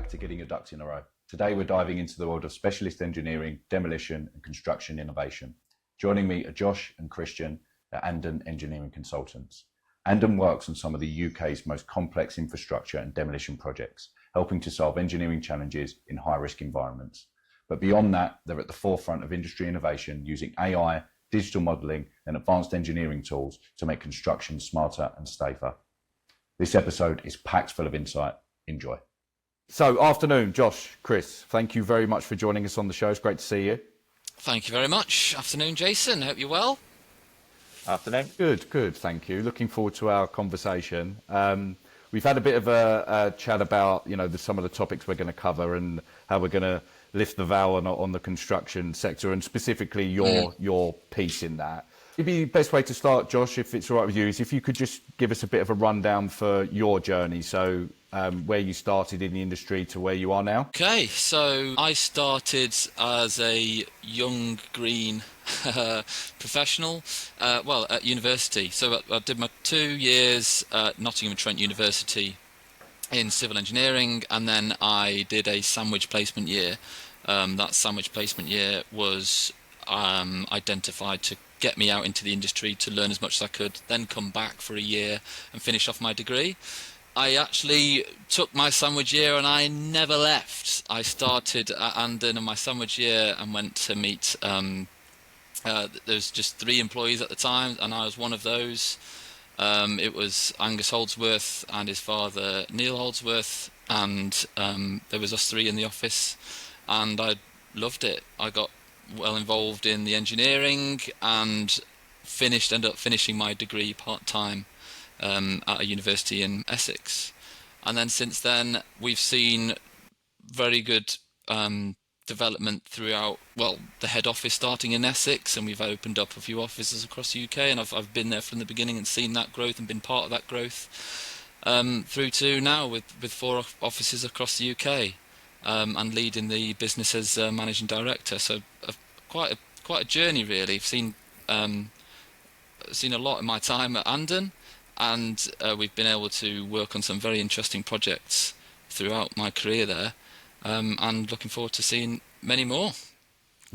back to Getting Your Ducks in a Row. Today we're diving into the world of specialist engineering, demolition and construction innovation. Joining me are Josh and Kristian at Andun Engineering Consultants. Andun works on some of the UK's most complex infrastructure and demolition projects, helping to solve engineering challenges in high-risk environments. But beyond that, they're at the forefront of industry innovation using AI, digital modelling and advanced engineering tools to make construction smarter and safer. This episode is packed full of insight. Enjoy. So, afternoon, Josh, Chris, thank you very much for joining us on the show. It's great to see you. Thank you very much. Afternoon, Jason. Hope you're well. Afternoon. Good, thank you. Looking forward to our conversation. We've had a bit of a chat about, some of the topics we're going to cover and how we're going to lift the veil on the construction sector and specifically your piece in that. Maybe the best way to start, Josh, if it's all right with you, is if you could just give us a bit of a rundown for your journey. So where you started in the industry to where you are now. Okay, so I started as a young green professional, at university. So I did my 2 years at Nottingham Trent University in civil engineering, and then I did a sandwich placement year. That sandwich placement year was identified to get me out into the industry to learn as much as I could, then come back for a year and finish off my degree. I actually took my sandwich year and I never left. I started at Andun in my sandwich year and went to meet, there was just 3 employees at the time and I was one of those. It was Angus Holdsworth and his father Neil Holdsworth, and there was us 3 in the office and I loved it. I got well involved in the engineering and ended up finishing my degree part-time at a university in Essex. And then since then we've seen very good development throughout, the head office starting in Essex, and we've opened up a few offices across the UK, and I've been there from the beginning and seen that growth and been part of that growth through to now with 4 offices across the UK. And leading the business as managing director, so quite a journey really. I've seen a lot in my time at Andun, and we've been able to work on some very interesting projects throughout my career there, and looking forward to seeing many more.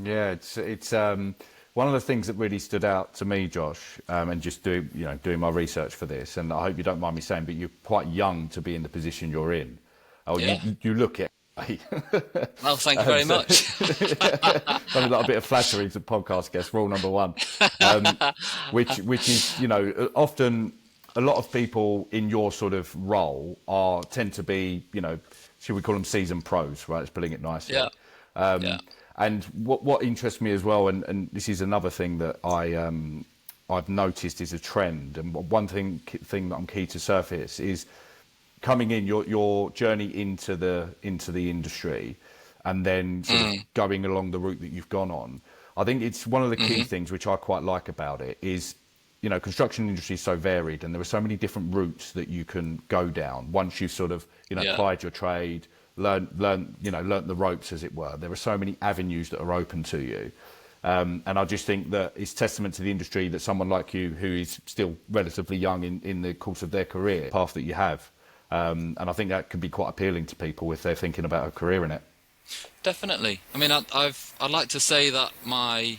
Yeah, it's one of the things that really stood out to me, Josh, and just doing my research for this, and I hope you don't mind me saying, but you're quite young to be in the position you're in. You look it. Well, thank you very much. Only a bit of flattery to podcast guests, rule number 1, which is, often a lot of people in your sort of role tend to be, should we call them seasoned pros, right? It's putting it nicely. Yeah. And what interests me as well, and this is another thing that I've noticed is a trend, and one thing that I'm keen to surface is coming in your journey into the industry, and then sort of going along the route that you've gone on. I think it's one of the key things which I quite like about it is, construction industry is so varied, and there are so many different routes that you can go down once you've sort of applied your trade, learned the ropes, as it were. There are so many avenues that are open to you. And I just think that it's testament to the industry that someone like you, who is still relatively young in the course of their career path that you have. And I think that can be quite appealing to people if they're thinking about a career in it. Definitely. I mean, I'd like to say that my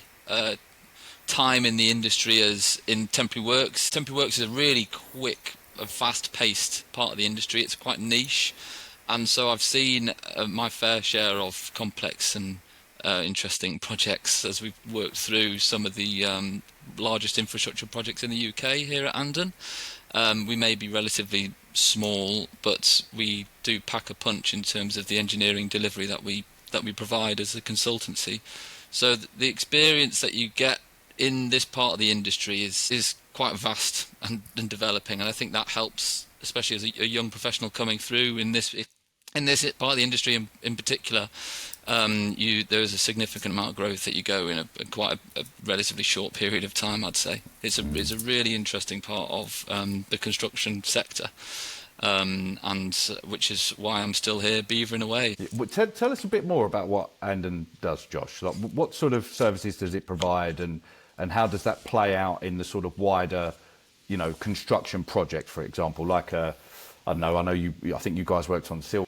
time in the industry is in temporary works. Temporary works is a really quick and fast-paced part of the industry. It's quite niche, and so I've seen my fair share of complex and interesting projects as we've worked through some of the largest infrastructure projects in the UK here at Andun. We may be relatively small, but we do pack a punch in terms of the engineering delivery that we provide as a consultancy. So the experience that you get in this part of the industry is quite vast and developing, and I think that helps, especially as a young professional coming through in this part of the industry in particular. There is a significant amount of growth that you go in quite a relatively short period of time. I'd say it's a really interesting part of the construction sector, and which is why I'm still here beavering away. Tell us a bit more about what Andun does, Josh. Like, what sort of services does it provide, and how does that play out in the sort of wider, construction project, for example, like I think you guys worked on Sil.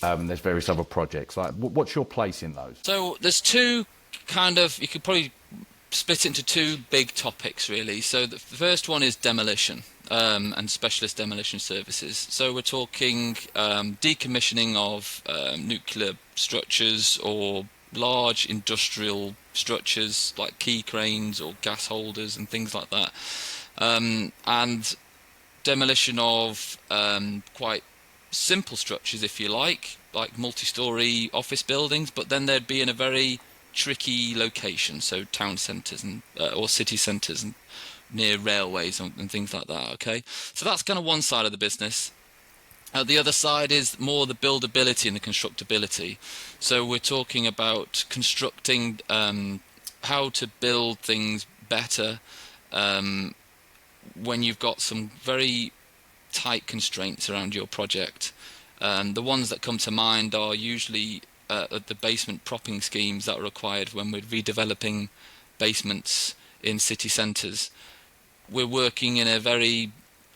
There's various other projects. Like, what's your place in those? So there's two kind of, you could probably split it into two big topics really. So the first one is demolition and specialist demolition services. So we're talking decommissioning of nuclear structures or large industrial structures like key cranes or gas holders and things like that. And demolition of quite simple structures, if you like multi-storey office buildings, but then they'd be in a very tricky location, so town centres and or city centres and near railways and things like that. Okay, so that's kind of one side of the business. The other side is more the buildability and the constructability. So we're talking about constructing how to build things better when you've got some very tight constraints around your project. The ones that come to mind are usually the basement propping schemes that are required when we're redeveloping basements in city centres. We're working in a very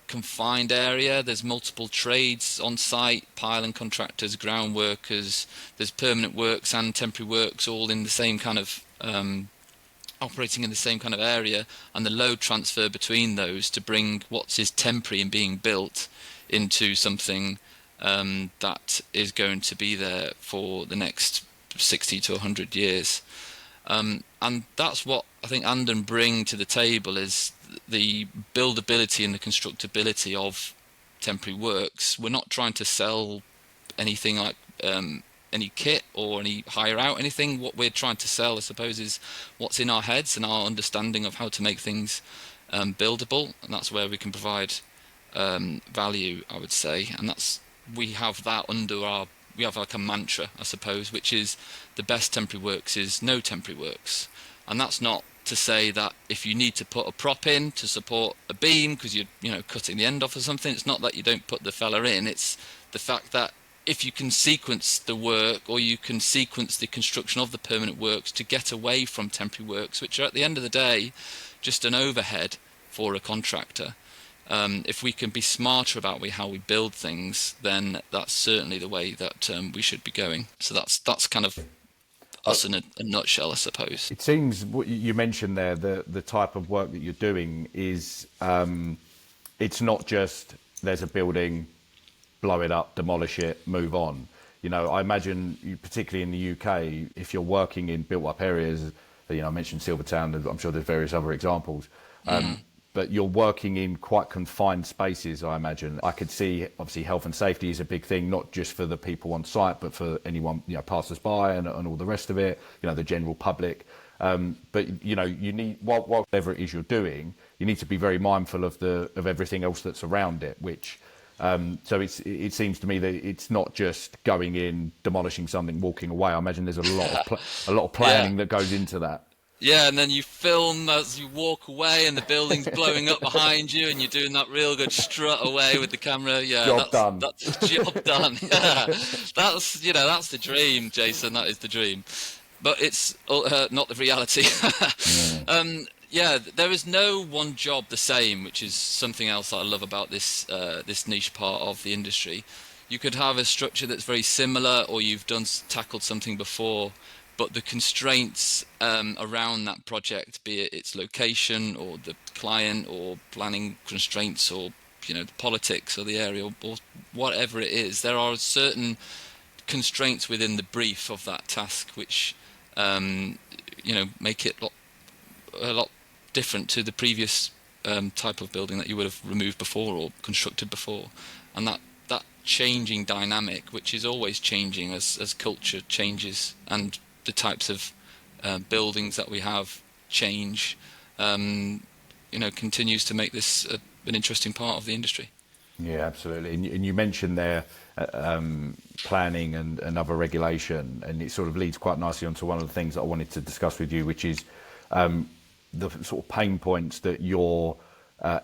confined area. There's multiple trades on site, piling contractors, ground workers, there's permanent works and temporary works all in the same kind of operating in the same kind of area, and the load transfer between those to bring what is temporary and being built into something that is going to be there for the next 60 to 100 years. And that's what I think Andun bring to the table, is the buildability and the constructability of temporary works. We're not trying to sell anything like any kit or any hire out anything. What we're trying to sell, I suppose, is what's in our heads and our understanding of how to make things buildable, and that's where we can provide value, I would say. And that's, we have that under our, we have like a mantra, I suppose, which is the best temporary works is no temporary works. And that's not to say that if you need to put a prop in to support a beam because you're cutting the end off or something, it's not that you don't put the fella in. It's the fact that if you can sequence the work, or you can sequence the construction of the permanent works to get away from temporary works, which are at the end of the day just an overhead for a contractor. If we can be smarter about how we build things, then that's certainly the way that we should be going. So that's kind of us in a nutshell, I suppose. It seems what you mentioned there, the type of work that you're doing is, it's not just there's a building, blow it up, demolish it, move on. I imagine, particularly in the UK, if you're working in built-up areas, I mentioned Silvertown, I'm sure there's various other examples, but you're working in quite confined spaces, I imagine. I could see, obviously, health and safety is a big thing, not just for the people on site, but for anyone, passers-by and all the rest of it, the general public. But, you need, whatever it is you're doing, you need to be very mindful of everything else that's around it, which... so it seems to me that it's not just going in, demolishing something, walking away. I imagine there's a lot of planning that goes into that. Yeah, and then you film as you walk away, and the building's blowing up behind you, and you're doing that real good strut away with the camera. Yeah, job done. That's job done. Yeah. That's the dream, Jason. That is the dream, but it's not the reality. Yeah, there is no one job the same, which is something else that I love about this niche part of the industry. You could have a structure that's very similar, or you've tackled something before, but the constraints around that project, be it its location or the client or planning constraints or the politics or the area or whatever it is, there are certain constraints within the brief of that task which make it a lot different to the previous type of building that you would have removed before or constructed before. And that changing dynamic, which is always changing as culture changes and the types of buildings that we have change, continues to make this an interesting part of the industry. Yeah, absolutely. And you mentioned there planning and other regulation, and it sort of leads quite nicely onto one of the things that I wanted to discuss with you, which is the sort of pain points that your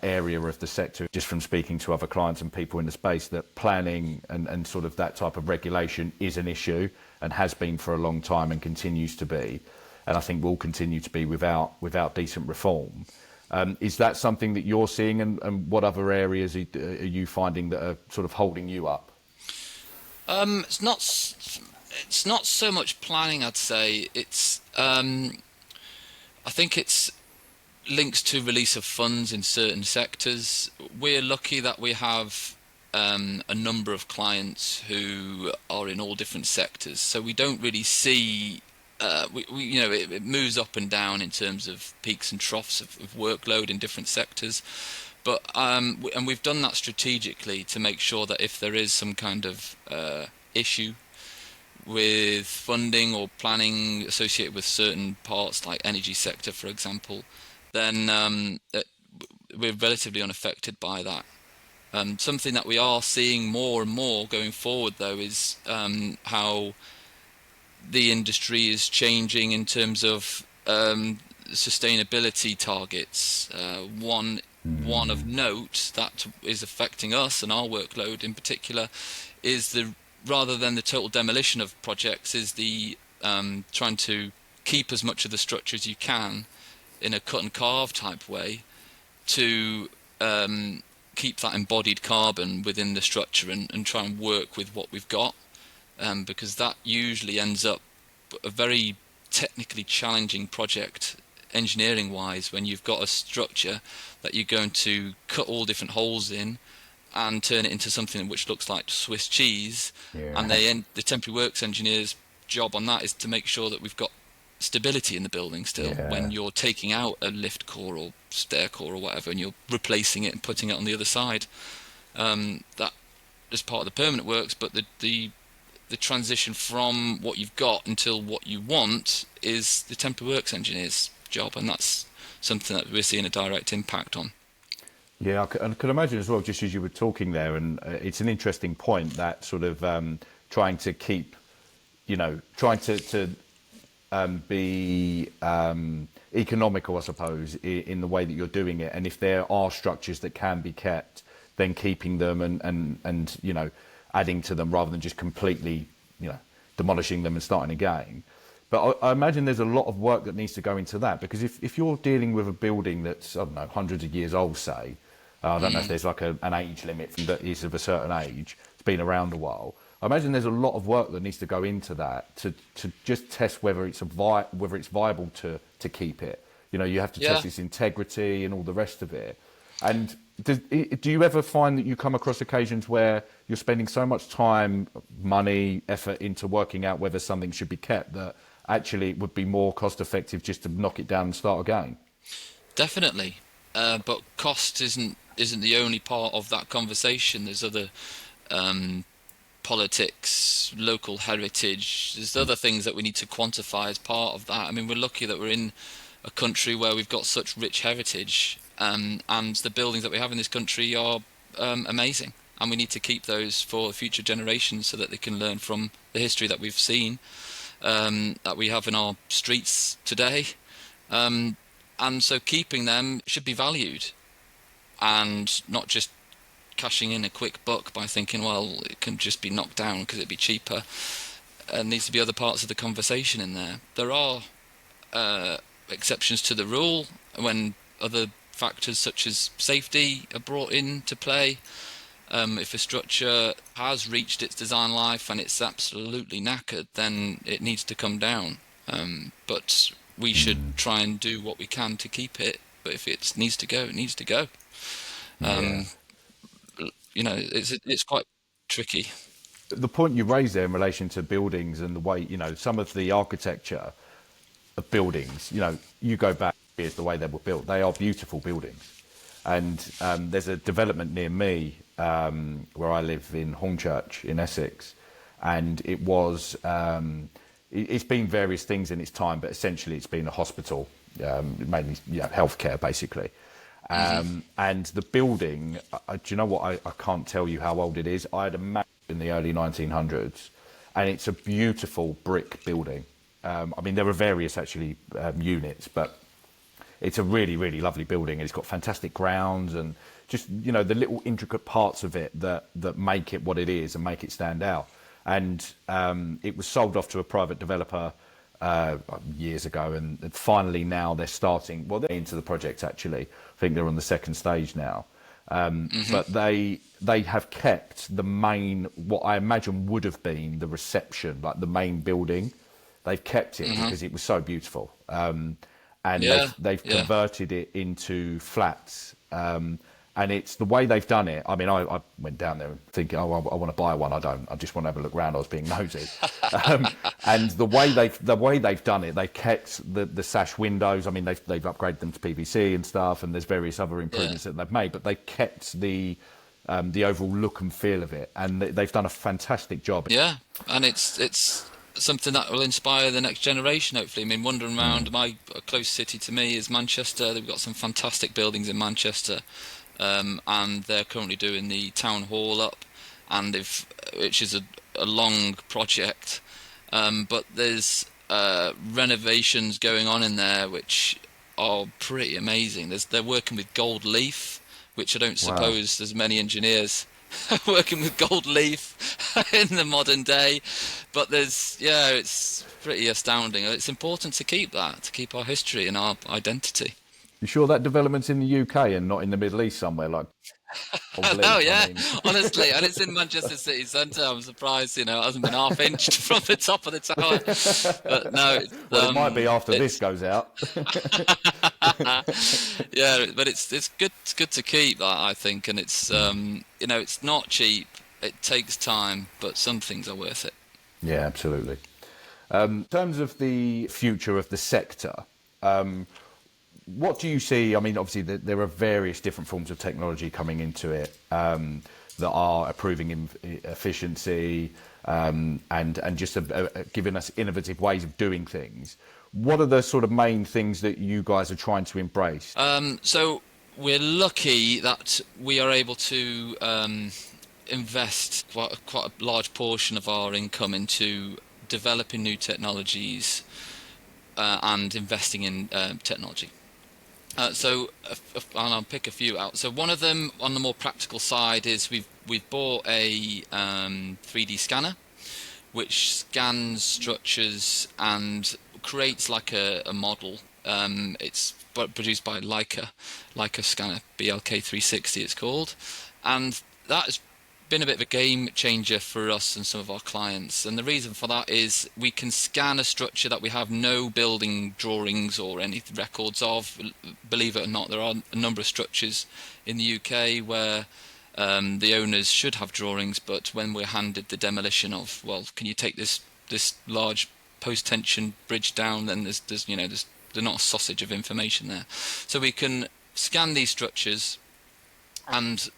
area of the sector, just from speaking to other clients and people in the space, that planning and sort of that type of regulation is an issue and has been for a long time and continues to be, and I think will continue to be without decent reform. Is that something that you're seeing, and what other areas are you finding that are sort of holding you up? It's not. It's not so much planning, I'd say. It's. I think it's links to release of funds in certain sectors. We're lucky that we have a number of clients who are in all different sectors, so we don't really see. It moves up and down in terms of peaks and troughs of workload in different sectors. But and we've done that strategically to make sure that if there is some kind of issue with funding or planning associated with certain parts, like energy sector, for example, then we're relatively unaffected by that. Something that we are seeing more and more going forward, though, is how the industry is changing in terms of sustainability targets. One of note that is affecting us and our workload in particular is the rather than the total demolition of projects is the trying to keep as much of the structure as you can in a cut and carve type way to keep that embodied carbon within the structure and try and work with what we've got, because that usually ends up a very technically challenging project engineering wise when you've got a structure that you're going to cut all different holes in and turn it into something which looks like Swiss cheese. Yeah. And the temporary works engineer's job on that is to make sure that we've got stability in the building still when you're taking out a lift core or stair core or whatever and you're replacing it and putting it on the other side. That is part of the permanent works, but the transition from what you've got until what you want is the temporary works engineer's job, and that's something that we're seeing a direct impact on. Yeah, I can imagine as well, just as you were talking there, and it's an interesting point, that sort of trying to keep, trying to be economical, I suppose, in the way that you're doing it. And if there are structures that can be kept, then keeping them and adding to them rather than just completely, demolishing them and starting again. But I imagine there's a lot of work that needs to go into that, because if you're dealing with a building that's, I don't know, hundreds of years old, say, I don't know if there's like an age limit that is of a certain age, it's been around a while. I imagine there's a lot of work that needs to go into that to just test whether it's viable to keep it. You have to test its integrity and all the rest of it. And do you ever find that you come across occasions where you're spending so much time, money, effort into working out whether something should be kept that actually it would be more cost effective just to knock it down and start again? Definitely, but cost isn't the only part of that conversation. There's other politics, local heritage. There's other things that we need to quantify as part of that. I mean, we're lucky that we're in a country where we've got such rich heritage, and the buildings that we have in this country are amazing, and we need to keep those for future generations so that they can learn from the history that we've seen, that we have in our streets today. And so keeping them should be valued, and not just cashing in a quick buck by thinking, well, it can just be knocked down because it'd be cheaper. There needs to be other parts of the conversation in there. There are exceptions to the rule when other factors such as safety are brought into play. If a structure has reached its design life and it's absolutely knackered, then it needs to come down. But we should try and do what we can to keep it. But if it needs to go, it needs to go. It's quite tricky. The point you raised there in relation to buildings and the way, some of the architecture of buildings, you go back, here's the way they were built. They are beautiful buildings. And there's a development near me where I live in Hornchurch in Essex. And it was, it's been various things in its time, but essentially it's been a hospital, mainly healthcare, basically. And the building, do you know what? I can't tell you how old it is. I had a map in the early 1900s, and it's a beautiful brick building. I mean, there are various actually units, but it's a really, really lovely building, and it's got fantastic grounds and just, the little intricate parts of it that make it what it is and make it stand out. And it was sold off to a private developer years ago, and finally now they're starting, they're into the project actually. I think they're on the second stage now. But they have kept the main, what I imagine would have been the reception, like the main building. They've kept it because it was so beautiful, and Yeah, they've yeah. converted it into flats. And it's the way they've done it. I mean, I went down there thinking, oh, I want to buy one. I don't. I just want to have a look around. I was being nosy. And the way they've done it, they've kept the sash windows. I mean, they've upgraded them to PVC and stuff, and there's various other improvements that they've made. But they've kept the overall look and feel of it, and they've done a fantastic job. Yeah, and it's something that will inspire the next generation, hopefully. I mean, wandering around, my close city to me is Manchester. They've got some fantastic buildings in Manchester, and they're currently doing the town hall up, and which is a long project, but there's renovations going on in there which are pretty amazing. They're working with gold leaf, which I don't suppose there's many engineers working with gold leaf in the modern day, but it's pretty astounding. It's important to keep our history and our identity. You sure that development's in the UK and not in the Middle East somewhere like? Oh yeah, honestly, and it's in Manchester city centre. I'm surprised, it hasn't been half inched from the top of the tower. But no, well, it might be after this goes out. Yeah, but it's good. It's good to keep that, I think, and it's it's not cheap. It takes time, but some things are worth it. Yeah, absolutely. In terms of the future of the sector, what do you see? I mean, obviously, there are various different forms of technology coming into it that are improving efficiency and just giving us innovative ways of doing things. What are the sort of main things that you guys are trying to embrace? So we're lucky that we are able to invest quite a large portion of our income into developing new technologies and investing in technology. And I'll pick a few out. So one of them, on the more practical side, is we've bought a 3D scanner, which scans structures and creates like a model. It's produced by Leica scanner, BLK360 it's called, and that has been a bit of a game changer for us and some of our clients. And the reason for that is we can scan a structure that we have no building drawings or any records of. Believe it or not, there are a number of structures in the UK where the owners should have drawings, but when we're handed the demolition of, well, can you take this large post-tension bridge down, then there's not a sausage of information there. So we can scan these structures, and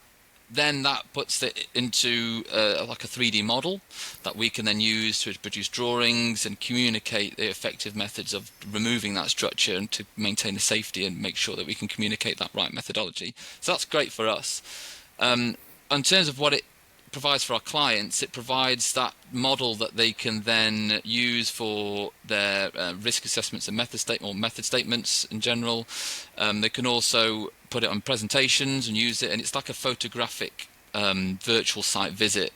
then that puts it into like a 3D model that we can then use to produce drawings and communicate the effective methods of removing that structure and to maintain the safety and make sure that we can communicate that right methodology. So that's great for us. In terms of what it provides for our clients, it provides that model that they can then use for their risk assessments and method statements in general. They can also put it on presentations and use it, and it's like a photographic virtual site visit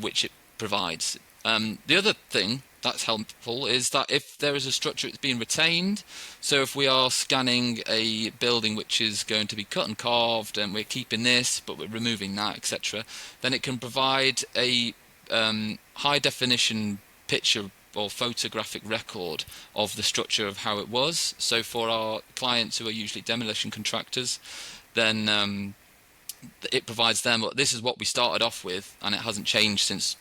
which it provides. The other thing that's helpful is that if there is a structure that's being retained, so if we are scanning a building which is going to be cut and carved and we're keeping this but we're removing that, etc., then it can provide a high definition picture or photographic record of the structure of how it was. So for our clients who are usually demolition contractors, then it provides them, this is what we started off with and it hasn't changed since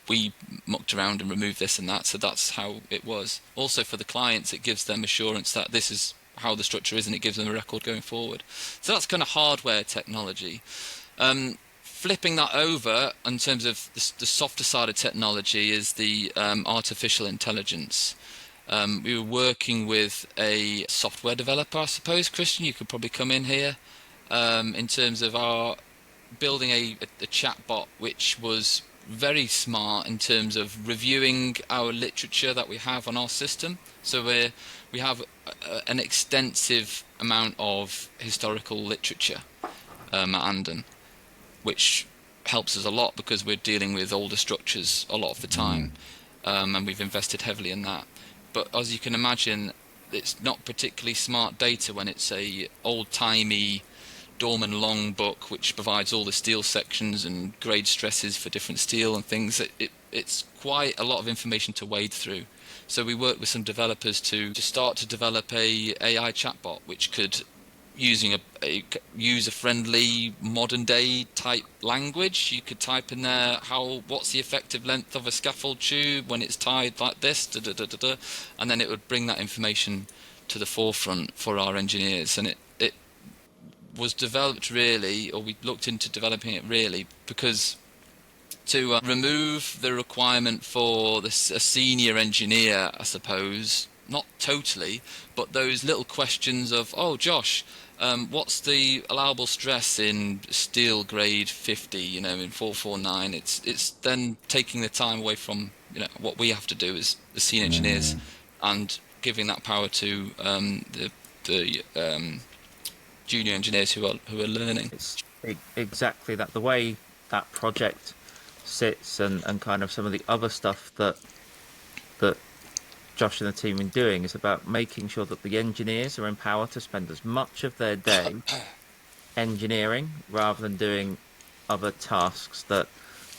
we mucked around and removed this and that, so that's how it was. Also for the clients, it gives them assurance that this is how the structure is, and it gives them a record going forward. So that's kind of hardware technology. Flipping that over in terms of the softer side of technology is the artificial intelligence. We were working with a software developer, I suppose. Kristian, you could probably come in here in terms of our building a chatbot which was very smart in terms of reviewing our literature that we have on our system. So we have an extensive amount of historical literature at Andun, which helps us a lot because we're dealing with older structures a lot of the time, and we've invested heavily in that. But as you can imagine, it's not particularly smart data when it's a old-timey Dorman Long book, which provides all the steel sections and grade stresses for different steel and things. It's quite a lot of information to wade through. So we worked with some developers to start to develop a AI chatbot, which could, using a user-friendly modern-day type language, you could type in there what's the effective length of a scaffold tube when it's tied like this, and then it would bring that information to the forefront for our engineers. And it was developed really, or we looked into developing it really, because to remove the requirement for a senior engineer, I suppose, not totally, but those little questions of, oh, Josh, what's the allowable stress in steel grade 50, in 449? It's then taking the time away from, what we have to do as the senior engineers, and giving that power to the junior engineers who are learning. It's exactly that. The way that project sits and kind of some of the other stuff that Josh and the team are doing is about making sure that the engineers are empowered to spend as much of their day engineering rather than doing other tasks that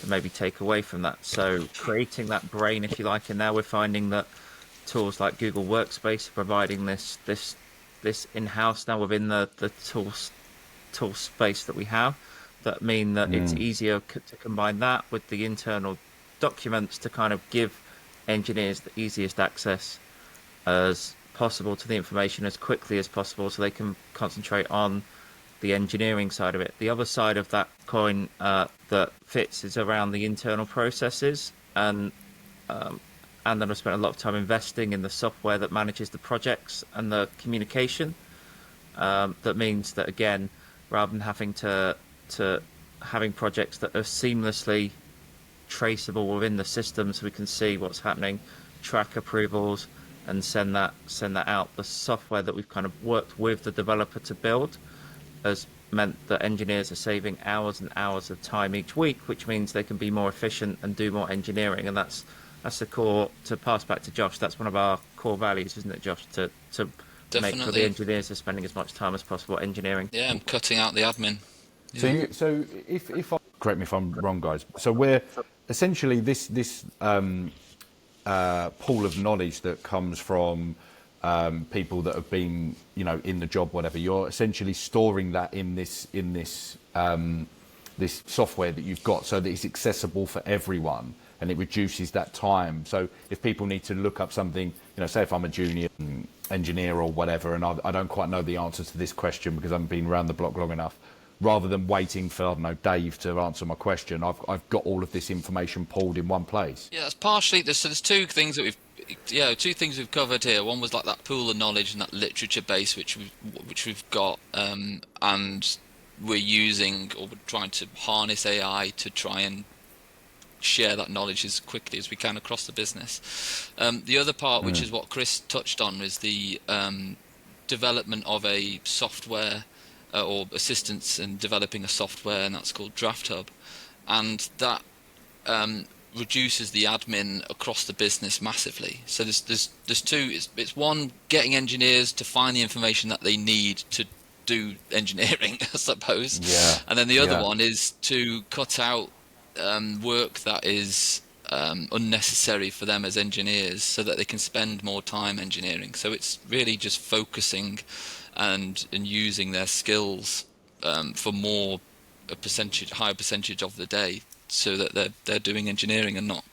maybe take away from that. So creating that brain, if you like, and now we're finding that tools like Google Workspace are providing this in-house now within the tool space that we have, that mean that it's easier to combine that with the internal documents to kind of give engineers the easiest access as possible to the information as quickly as possible, so they can concentrate on the engineering side of it. The other side of that coin that fits is around the internal processes, and then I've spent a lot of time investing in the software that manages the projects and the communication. That means that, again, rather than having to having projects that are seamlessly traceable within the system, so we can see what's happening, track approvals, and send that out. The software that we've kind of worked with the developer to build has meant that engineers are saving hours and hours of time each week, which means they can be more efficient and do more engineering. And that's the core. To pass back to Josh, that's one of our core values, isn't it, Josh? To make sure the engineers are spending as much time as possible engineering. Yeah, and cutting out the admin. Yeah. So if I, correct me if I'm wrong, guys. So we're essentially this pool of knowledge that comes from people that have been, in the job, whatever. You're essentially storing that in this this software that you've got, so that it's accessible for everyone, and it reduces that time. So if people need to look up something, say if I'm a junior engineer or whatever, and I don't quite know the answer to this question because I haven't been around the block long enough, rather than waiting for, I don't know, Dave to answer my question, I've got all of this information pulled in one place. Yeah, that's partially. There's two things that we've covered here. One was like that pool of knowledge and that literature base which we've got, and we're using, or we're trying to harness AI to try and share that knowledge as quickly as we can across the business. The other part, which is what Chris touched on, is the development of a software or assistance in developing a software, and that's called Draft Hub, and that reduces the admin across the business massively. So there's two. It's one, getting engineers to find the information that they need to do engineering, I suppose. Yeah. And then the other one is to cut out work that is unnecessary for them as engineers, so that they can spend more time engineering. So it's really just focusing and using their skills for higher percentage of the day, so that they're doing engineering and not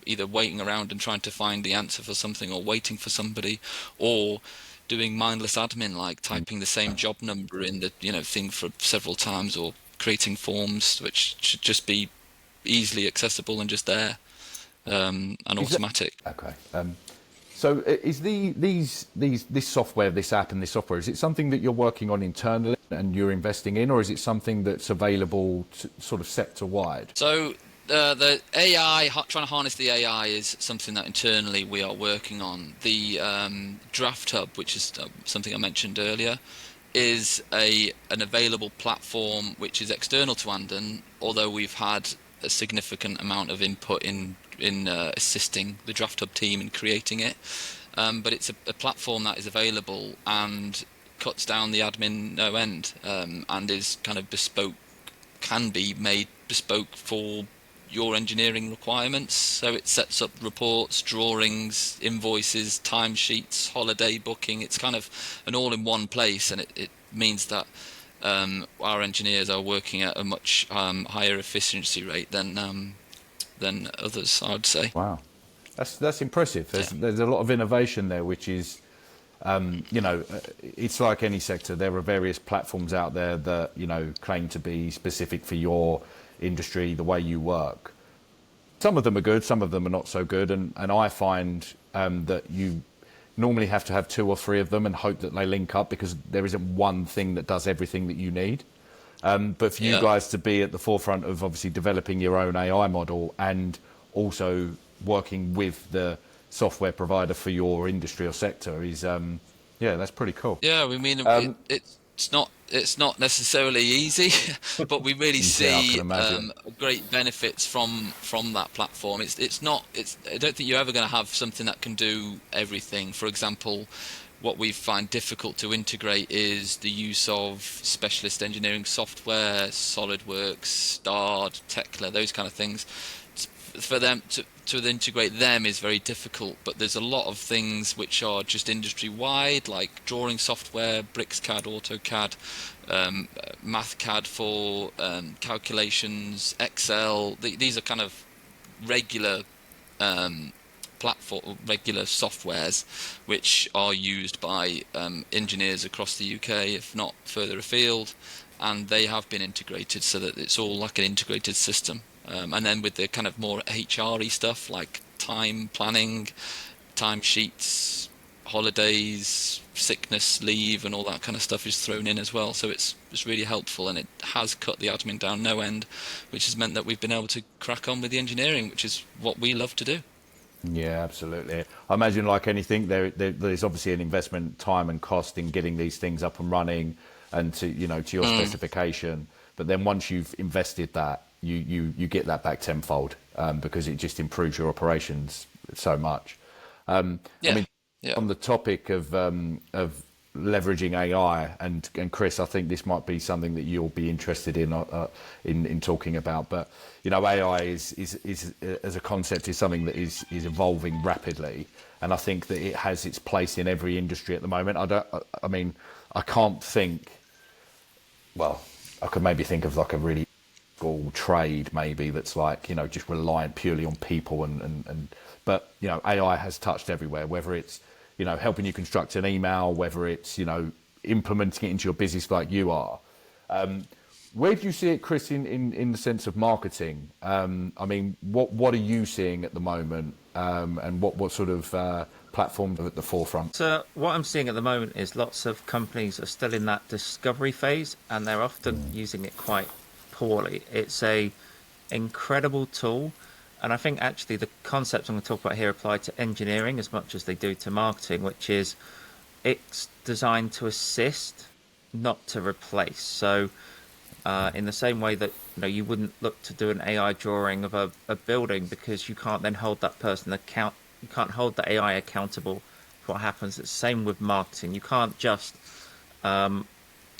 either waiting around and trying to find the answer for something, or waiting for somebody, or doing mindless admin like typing the same job number in the thing for several times, or creating forms which should just be easily accessible and just there, and automatic. Okay. So is this software, this app and this software, is it something that you're working on internally and you're investing in, or is it something that's available sort of sector-wide? So the AI, trying to harness the AI, is something that internally we are working on. The Draft Hub, which is something I mentioned earlier, is an available platform which is external to Andun, although we've had a significant amount of input in assisting the Draft Hub team in creating it. But it's a platform that is available, and cuts down the admin no end, and is kind of bespoke, can be made bespoke for your engineering requirements. So it sets up reports, drawings, invoices, timesheets, holiday booking. It's kind of an all-in-one place, and it means that our engineers are working at a much higher efficiency rate than others, I would say. Wow, that's impressive. There's a lot of innovation there, which is, it's like any sector. There are various platforms out there that claim to be specific for your industry, the way you work. Some of them are good, some of them are not so good, and I find that you normally have to have 2 or 3 of them and hope that they link up, because there isn't one thing that does everything that you need. But for you guys to be at the forefront of obviously developing your own AI model and also working with the software provider for your industry or sector is, that's pretty cool. Yeah, we mean it's not necessarily easy, but we really see great benefits from that platform. I don't think you're ever going to have something that can do everything. For example, what we find difficult to integrate is the use of specialist engineering software, SolidWorks, STARD, Tekla, those kind of things. For them to integrate them is very difficult, but there's a lot of things which are just industry wide, like drawing software, BricsCAD, AutoCAD, MathCAD for calculations, Excel. These are kind of regular regular softwares which are used by engineers across the UK, if not further afield, and they have been integrated so that it's all like an integrated system. And then with the kind of more HR-y stuff like time planning, timesheets, holidays, sickness leave, and all that kind of stuff is thrown in as well. So it's really helpful, and it has cut the admin down no end, which has meant that we've been able to crack on with the engineering, which is what we love to do. Yeah, absolutely. I imagine, like anything, there's obviously an investment, time and cost in getting these things up and running and to your specification. But then once you've invested that, you get that back tenfold, because it just improves your operations so much. I mean, on the topic of leveraging AI, and Chris, I think this might be something that you'll be interested in talking about. But AI is as a concept is something that is evolving rapidly, and I think that it has its place in every industry at the moment. I can't think. Well, I could maybe think of like a really cool trade maybe that's like just reliant purely on people but AI has touched everywhere, whether it's helping you construct an email, whether it's implementing it into your business like you are. Where do you see it, Chris, in the sense of marketing? What are you seeing at the moment, and what sort of platforms are at the forefront? So what I'm seeing at the moment is lots of companies are still in that discovery phase, and they're often using it quite poorly. It's a incredible tool, and I think actually the concepts I'm going to talk about here apply to engineering as much as they do to marketing, which is it's designed to assist, not to replace. So in the same way that you wouldn't look to do an AI drawing of a building, because you can't then hold that person you can't hold the AI accountable for what happens. It's the same with marketing. You can't just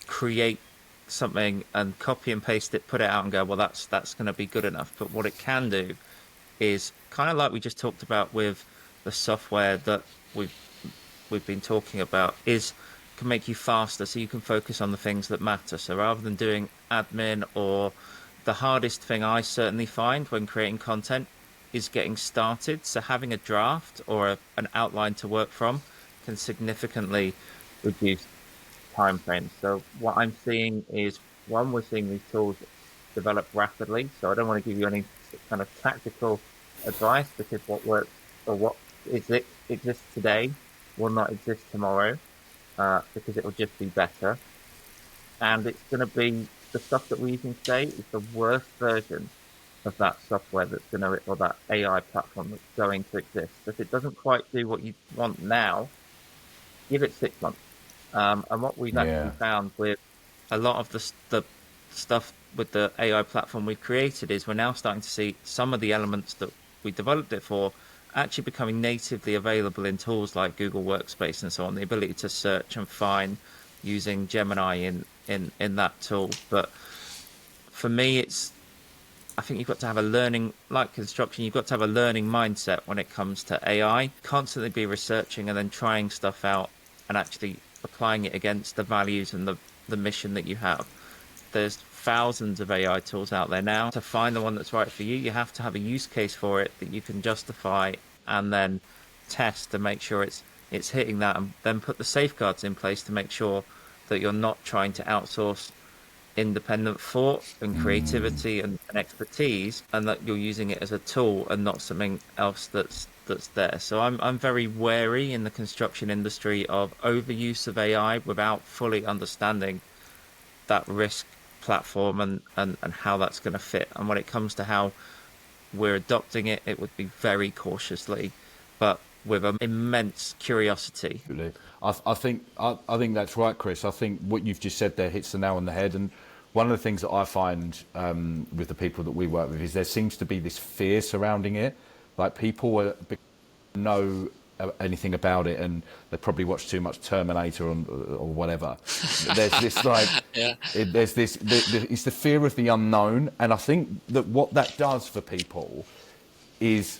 create something and copy and paste it, put it out and go, well, that's going to be good enough. But what it can do is kind of like we just talked about with the software that we've been talking about, is can make you faster so you can focus on the things that matter. So rather than doing admin, or the hardest thing I certainly find when creating content is getting started. So having a draft or an outline to work from can significantly reduce time frames. So what I'm seeing is, one, we're seeing these tools develop rapidly. So I don't want to give you any kind of tactical advice, because what works or what exists today will not exist tomorrow, because it will just be better. And it's going to be the stuff that we're using today is the worst version of that software or that AI platform that's going to exist. So if it doesn't quite do what you want now, give it 6 months. And what we've actually found with a lot of the stuff with the AI platform we've created is we're now starting to see some of the elements that we developed it for actually becoming natively available in tools like Google Workspace and so on. The ability to search and find using Gemini in that tool. But for me, I think you've got to have a learning, like construction, you've got to have a learning mindset when it comes to AI. Constantly be researching and then trying stuff out and actually applying it against the values and the mission that you have. There's thousands of AI tools out there now. To find the one that's right for you, you have to have a use case for it that you can justify and then test to make sure it's hitting that, and then put the safeguards in place to make sure that you're not trying to outsource independent thought and creativity and expertise, and that you're using it as a tool and not something else that's there. So I'm very wary in the construction industry of overuse of AI without fully understanding that risk platform and how that's going to fit. And when it comes to how we're adopting it, it would be very cautiously, but with an immense curiosity. I think that's right, Chris. I think what you've just said there hits the nail on the head. And one of the things that I find with the people that we work with is there seems to be this fear surrounding it. Like people know anything about it, and they probably watch too much Terminator or whatever. There's this like, there's this. It's the fear of the unknown, and I think that what that does for people is,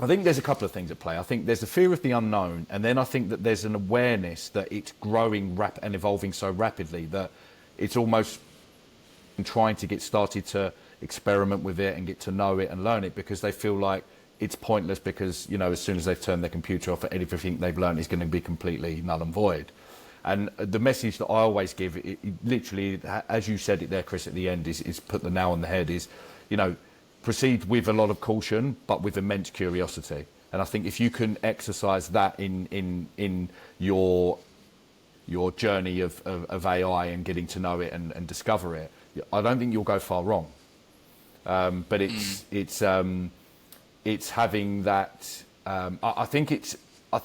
I think there's a couple of things at play. I think there's the fear of the unknown, and then I think that there's an awareness that it's growing and evolving so rapidly that it's almost trying to get started to experiment with it and get to know it and learn it, because they feel like it's pointless, because, you know, as soon as they've turned their computer off, everything they've learned is going to be completely null and void. And the message that I always give, it literally, as you said it there, Chris, at the end, is put the nail on the head, is, you know, proceed with a lot of caution, but with immense curiosity. And I think if you can exercise that in your journey of AI and getting to know it and discover it, I don't think you'll go far wrong. But it's having that. I think it. I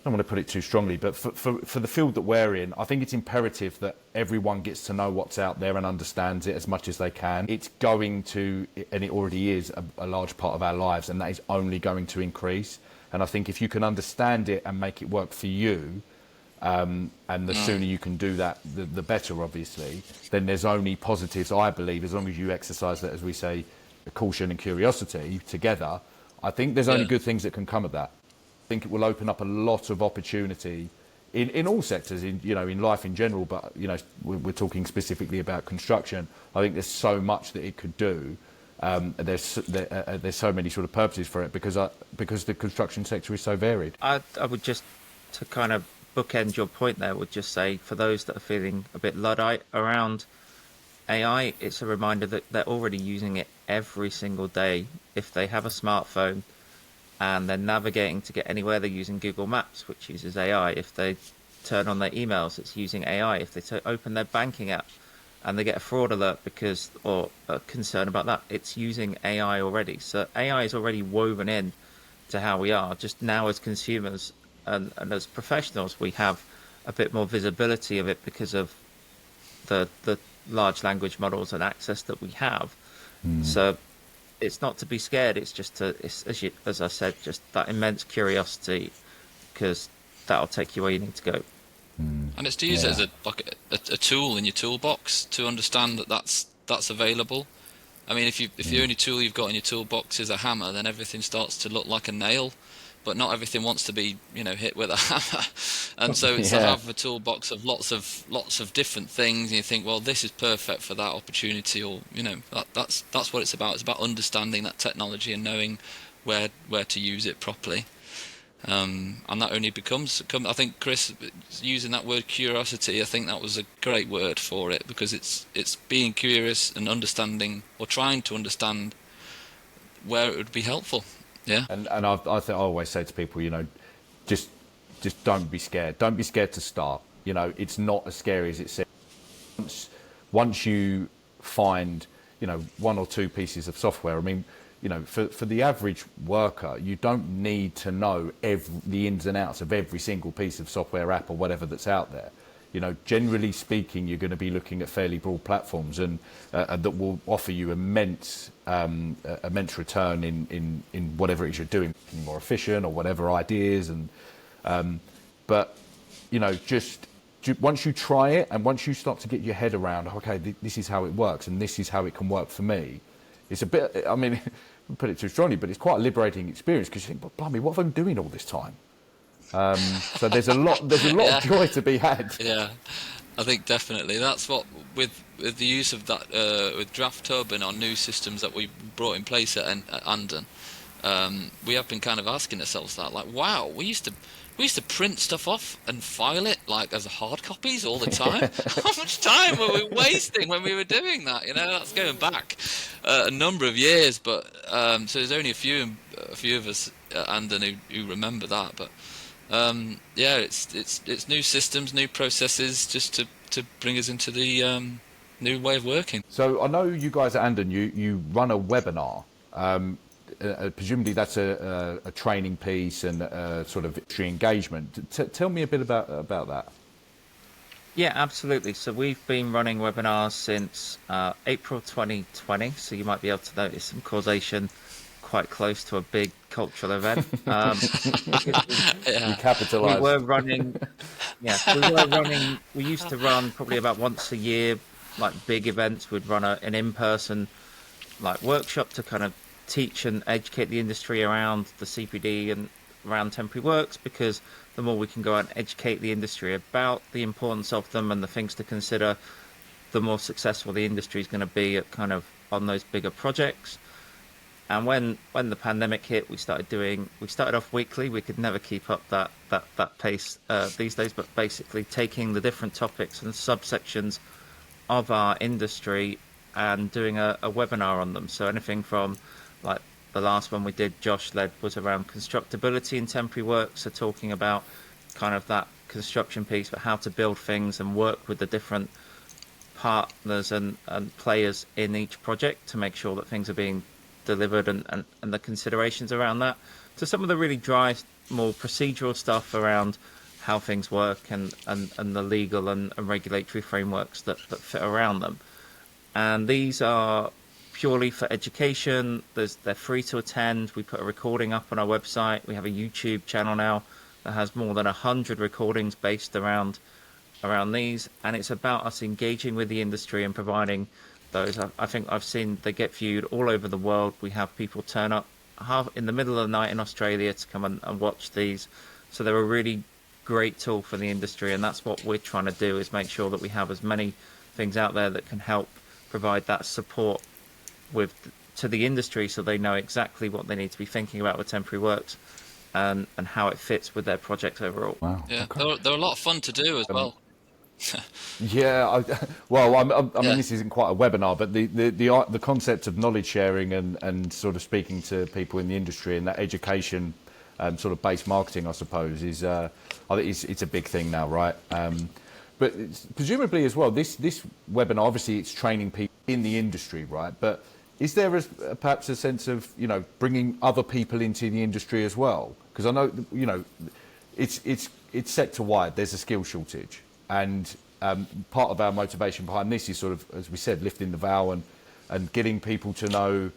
don't want to put it too strongly, but for the field that we're in, I think it's imperative that everyone gets to know what's out there and understands it as much as they can. It's going to, and it already is, a large part of our lives, and that is only going to increase. And I think if you can understand it and make it work for you, and the sooner you can do that, the better, obviously, then there's only positives, I believe, as long as you exercise that, as we say, caution and curiosity together. I think there's only good things that can come of that. I think it will open up a lot of opportunity in all sectors, in life in general, but, we're talking specifically about construction. I think there's so much that it could do. There's so many sort of purposes for it, because the construction sector is so varied. I would just, to kind of bookend your point there, would just say, for those that are feeling a bit Luddite around AI, it's a reminder that they're already using it every single day. If they have a smartphone and they're navigating to get anywhere, they're using Google Maps, which uses AI. If they turn on their emails, it's using AI. If they open their banking app and they get a fraud alert or a concern about that, it's using AI already. So AI is already woven in to how we are. Just now as consumers and as professionals, we have a bit more visibility of it because of the large language models and access that we have. So it's not to be scared. It's just as I said, just that immense curiosity, because that'll take you where you need to go. And it's to use it as a tool in your toolbox to understand that that's available. I mean, if the only tool you've got in your toolbox is a hammer, then everything starts to look like a nail. But not everything wants to be, hit with a hammer, and so it's to have a toolbox of lots of different things. And you think, well, this is perfect for that opportunity, or that's what it's about. It's about understanding that technology and knowing where to use it properly. And that only becomes. I think Chris using that word curiosity. I think that was a great word for it, because it's being curious and understanding, or trying to understand where it would be helpful. Yeah. And I think I always say to people, just don't be scared. Don't be scared to start. It's not as scary as it seems. Once you find, one or two pieces of software, I mean, for the average worker, you don't need to know the ins and outs of every single piece of software, app, or whatever that's out there. Generally speaking, you're going to be looking at fairly broad platforms, and that will offer you immense return in whatever it is you're doing, being more efficient or whatever ideas. And but just once you try it and once you start to get your head around, okay, this is how it works and this is how it can work for me, it's a bit, I mean, put it too strongly, but it's quite a liberating experience because you think, but blimey, what have I been doing all this time? So there's a lot of joy to be had. Yeah, I think definitely that's what with the use of that with DraftHub and our new systems that we brought in place at Andun. We have been kind of asking ourselves that, like, wow, we used to print stuff off and file it like as hard copies all the time. How much time were we wasting when we were doing that? You know, that's going back a number of years. But so there's only a few of us at Andun who remember that. But yeah, it's new systems, new processes, just to bring us into the new way of working. So I know you guys at Andun, you run a webinar. Presumably that's a training piece and a sort of engagement. Tell me a bit about that. Yeah, absolutely. So we've been running webinars since April 2020. So you might be able to notice some causation quite close to a big cultural event. You capitalised. We were running. We used to run probably about once a year, like big events. We'd run an in-person like workshop to kind of teach and educate the industry around the CPD and around temporary works, because the more we can go out and educate the industry about the importance of them and the things to consider, the more successful the industry is going to be at kind of on those bigger projects. And when the pandemic hit, we started off weekly. We could never keep up that pace these days, but basically taking the different topics and subsections of our industry and doing a webinar on them. So anything from, like, the last one we did, Josh led, was around constructability in temporary work. So talking about kind of that construction piece, but how to build things and work with the different partners and players in each project to make sure that things are being delivered, and the considerations around that, to some of the really dry, more procedural stuff around how things work and the legal and regulatory frameworks that fit around them. And these are purely for education. They're free to attend. We put a recording up on our website. We have a YouTube channel now that has more than 100 recordings based around these, and it's about us engaging with the industry and providing those. I think I've seen they get viewed all over the world. We have people turn up in the middle of the night in Australia to come and watch these. So they're a really great tool for the industry, and that's what we're trying to do, is make sure that we have as many things out there that can help provide that support to the industry, so they know exactly what they need to be thinking about with temporary works and how it fits with their project overall. Wow. Yeah, Okay. they're a lot of fun to do as well. Yeah, I mean, this isn't quite a webinar, but the concept of knowledge sharing and sort of speaking to people in the industry and that education sort of based marketing, I suppose, is I think it's a big thing now, right? But presumably as well, this webinar, obviously it's training people in the industry, right? But is there perhaps a sense of, you know, bringing other people into the industry as well? Because I know, you know, it's sector wide. There's a skill shortage. And part of our motivation behind this is sort of, as we said, lifting the veil and getting people to know,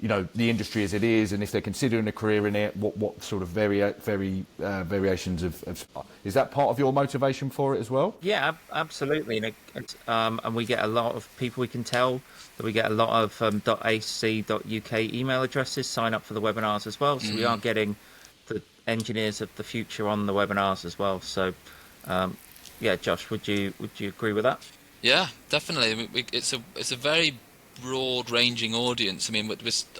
you know, the industry as it is, and if they're considering a career in it, what sort of variations of is that part of your motivation for it as well? Yeah, absolutely. And we get a lot of people. We can tell that we get a lot of .ac.uk email addresses sign up for the webinars as well. So we are getting the engineers of the future on the webinars as well. So. Yeah, Josh, would you agree with that? Yeah, definitely. It's a very broad-ranging audience. I mean, we're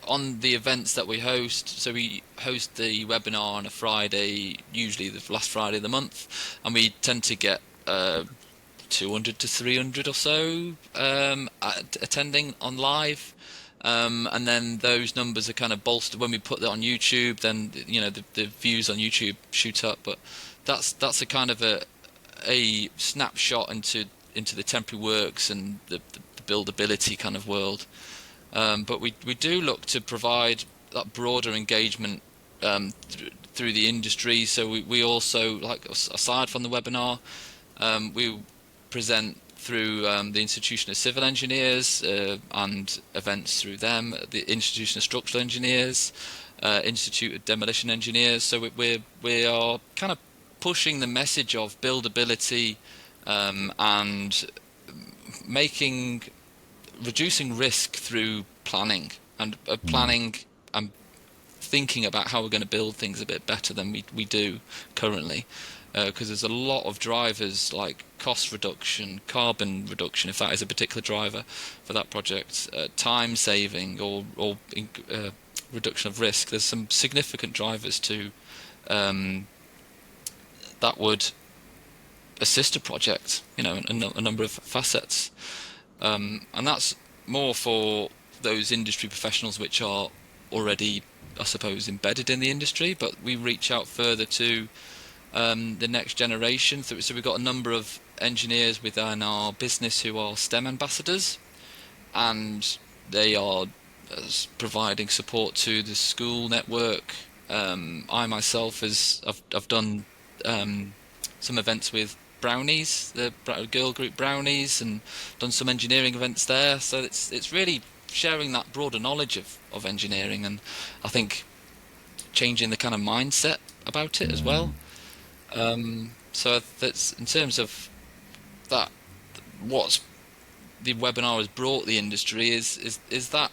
on the events that we host. So we host the webinar on a Friday, usually the last Friday of the month, and we tend to get 200 to 300 or so attending on live. And then those numbers are kind of bolstered when we put that on YouTube. Then, you know, the views on YouTube shoot up. But that's a kind of a snapshot into the temporary works and the buildability kind of world. But we do look to provide that broader engagement through the industry. So we also, like, aside from the webinar, we present through the Institution of Civil Engineers and events through them, the Institution of Structural Engineers, Institute of Demolition Engineers. So we are kind of pushing the message of buildability and reducing risk through planning and thinking about how we're going to build things a bit better than we do currently, because there's a lot of drivers like cost reduction, carbon reduction, if that is a particular driver for that project, time saving or reduction of risk. There's some significant drivers to that would assist a project, a number of facets, and that's more for those industry professionals which are already, I suppose, embedded in the industry. But we reach out further to the next generation. So we've got a number of engineers within our business who are STEM ambassadors, and they are providing support to the school network. I myself I've done some events with Brownies, the girl group Brownies, and done some engineering events there. So it's really sharing that broader knowledge of engineering, and I think changing the kind of mindset about it as well. So that's in terms of that, what the webinar has brought the industry is that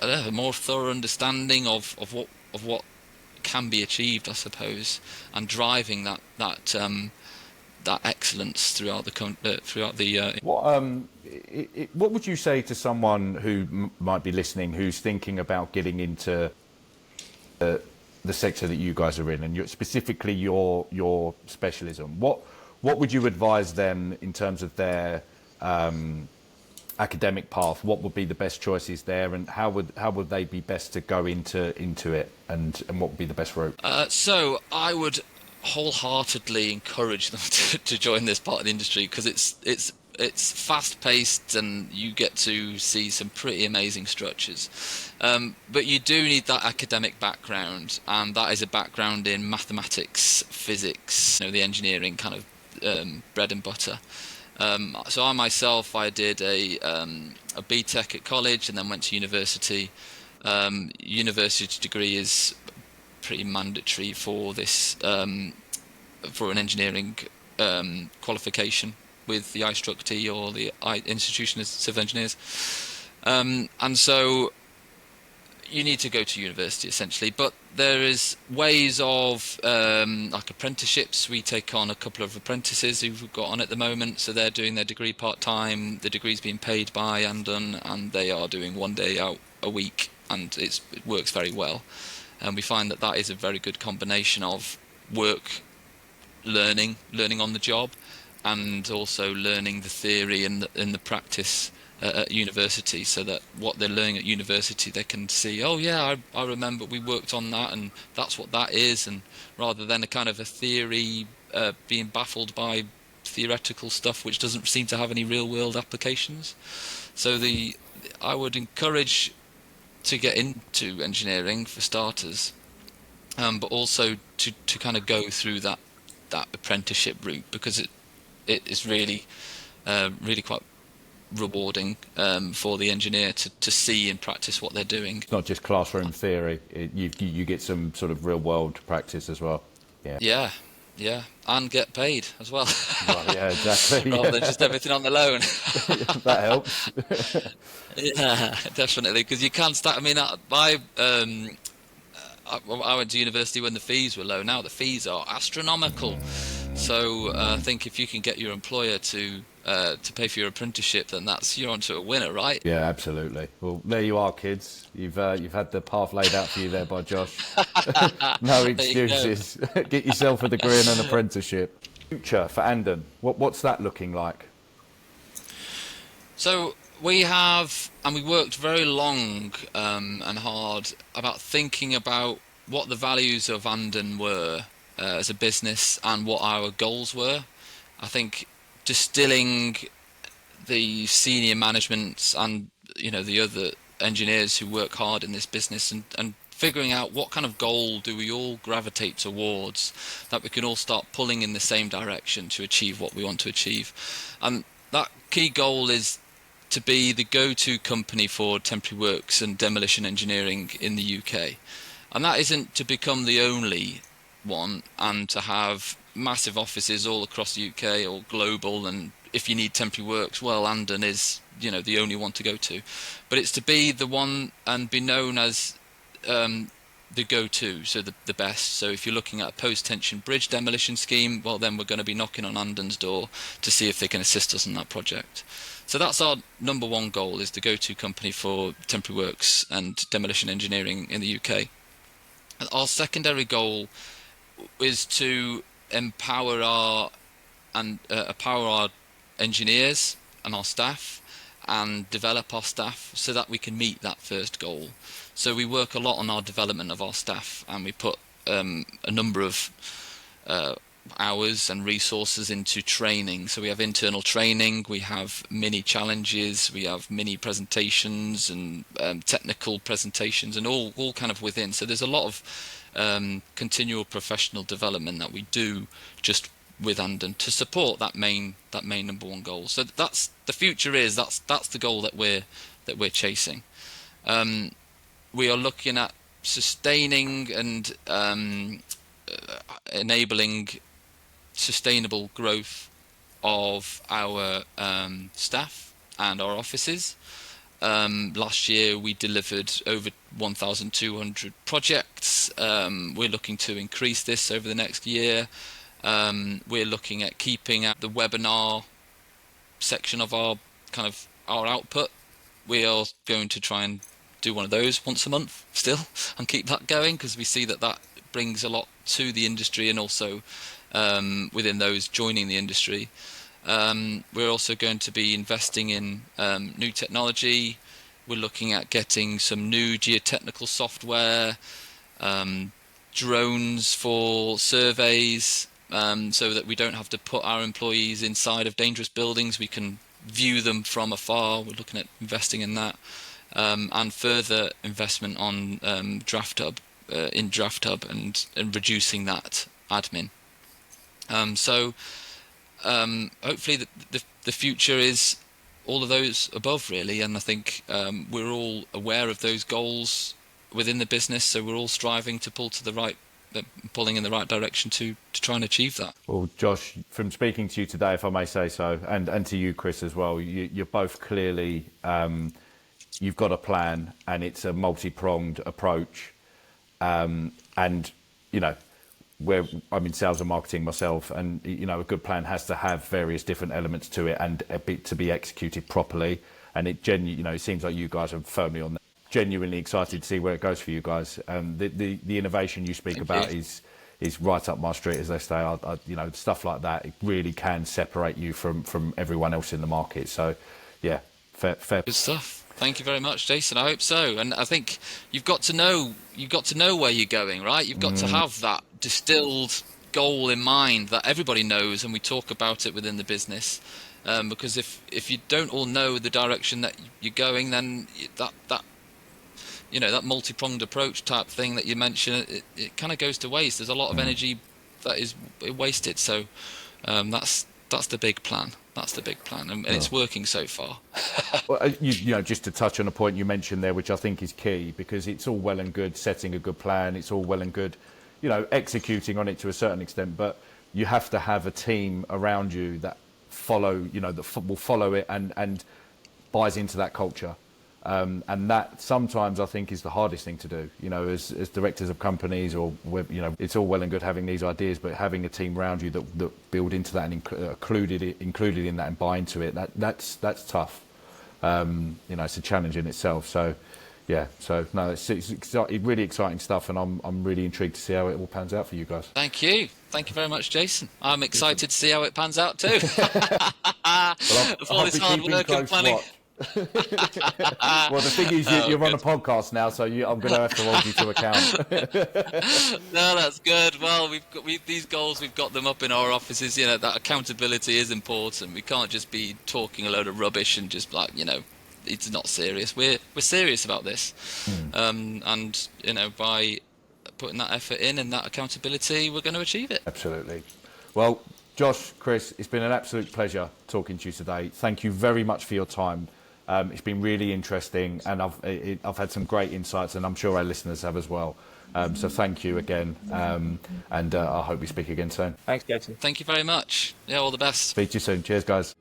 a more thorough understanding of what can be achieved, I suppose, and driving that excellence throughout the. What would you say to someone who might be listening, who's thinking about getting into the sector that you guys are in, and specifically your specialism? What would you advise them in terms of their academic path? What would be the best choices there, and how would they be best to go into it, and what would be the best route? So I would wholeheartedly encourage them to join this part of the industry, because it's fast-paced and you get to see some pretty amazing structures. But you do need that academic background, and that is a background in mathematics, physics, the engineering kind of bread and butter. So I did a BTEC at college and then went to university. University degree is pretty mandatory for this, for an engineering qualification with the IStructE or the Institution of Civil Engineers. And so you need to go to university essentially, but there is ways of like apprenticeships. We take on a couple of apprentices who've got on at the moment, so they're doing their degree part-time. The degree's being paid by Andun, and they are doing 1 day out a week, and it works very well. And we find that is a very good combination of work, learning on the job, and also learning the theory and the practice at university, so that what they're learning at university they can see, oh yeah, I remember we worked on that, and that's what that is, and rather than a kind of a theory being baffled by theoretical stuff which doesn't seem to have any real world applications. So I would encourage to get into engineering for starters, but also to kind of go through that apprenticeship route, because it is really quite rewarding for the engineer to see in practice what they're doing. It's not just classroom theory. You get some sort of real world practice as well. Yeah, and get paid as well. Well, yeah, exactly. Rather than just everything on the loan. That helps. Yeah, definitely, because you can't start. I mean, I went to university when the fees were low. Now the fees are astronomical. So I think if you can get your employer to pay for your apprenticeship, then you're onto a winner, right? Yeah, absolutely. Well, there you are, kids. You've had the path laid out for you there by Josh. No excuses. Get yourself a degree and an apprenticeship. Future for Andun. What's that looking like? So we worked very long and hard about thinking about what the values of Andun were as a business and what our goals were. I think distilling the senior management and the other engineers who work hard in this business and figuring out what kind of goal do we all gravitate towards, that we can all start pulling in the same direction to achieve what we want to achieve. And that key goal is to be the go-to company for temporary works and demolition engineering in the UK. And that isn't to become the only one and to have massive offices all across the UK or global, and if you need temporary works, well, Andun is, the only one to go to. But it's to be the one and be known as the go-to, so the best. So if you're looking at a post-tension bridge demolition scheme, well, then we're going to be knocking on Andun's door to see if they can assist us in that project. So that's our number one goal, is the go-to company for temporary works and demolition engineering in the UK. And our secondary goal is to empower our engineers and our staff, and develop our staff so that we can meet that first goal. So we work a lot on our development of our staff, and we put a number of hours and resources into training. So we have internal training, we have mini challenges, we have mini presentations and technical presentations, and all kind of within. So there's a lot of continual professional development that we do just with Andun to support that main number one goal. So that's the future. That's the goal that we're chasing. We are looking at sustaining and enabling sustainable growth of our staff and our offices. Last year we delivered over 1,200 projects. We're looking to increase this over the next year. We're looking at keeping at the webinar section of our output. We are going to try and do one of those once a month still and keep that going, because we see that brings a lot to the industry, and also within those joining the industry. We're also going to be investing in new technology. We're looking at getting some new geotechnical software, drones for surveys, so that we don't have to put our employees inside of dangerous buildings. We can view them from afar. We're looking at investing in that, and further investment on DraftHub, in DraftHub, and reducing that admin. So hopefully the future is all of those above, really, and I think we're all aware of those goals within the business, so we're all striving to pulling in the right direction to try and achieve that. Well, Josh, from speaking to you today, if I may say so, and to you, Chris, as well, you're both clearly, you've got a plan, and it's a multi-pronged approach. And, I'm in sales and marketing myself, and, a good plan has to have various different elements to it, and to be executed properly. And it it seems like you guys are firmly on that. Genuinely excited to see where it goes for you guys. The innovation you speak about is right up my street, as they say. Stuff like that, it really can separate you from everyone else in the market. So, yeah, fair. Good stuff. Thank you very much, Jason. I hope so. And I think you've got to know where you're going, right? You've got to have that distilled goal in mind that everybody knows, and we talk about it within the business. Because if you don't all know the direction that you're going, then that multi-pronged approach type thing that you mentioned, it kind of goes to waste. There's a lot of energy that is wasted. So that's the big plan. That's the big plan, and it's working so far. Well, just to touch on a point you mentioned there, which I think is key, because it's all well and good setting a good plan. It's all well and good, executing on it to a certain extent, but you have to have a team around you that will follow it and buys into that culture. And that sometimes I think is the hardest thing to do, as directors of companies, or it's all well and good having these ideas, but having a team around you that build into that and included in that and buy into it, that's tough. It's a challenge in itself. So yeah, it's really exciting stuff, and I'm really intrigued to see how it all pans out for you guys. Thank you very much, Jason. I'm excited to see how it pans out too. I'll this hard work and planning. Well, the thing is, you're on a podcast now, so I'm going to have to hold you to account. No, that's good. Well, these goals, we've got them up in our offices. That accountability is important. We can't just be talking a load of rubbish and just it's not serious. We're serious about this, and by putting that effort in and that accountability, we're going to achieve it. Absolutely. Well, Josh, Chris, it's been an absolute pleasure talking to you today. Thank you very much for your time. It's been really interesting, and I've had some great insights, and I'm sure our listeners have as well. So thank you again, and I hope we speak again soon. Thanks, Jason. Thank you very much. Yeah, all the best. Speak to you soon. Cheers, guys.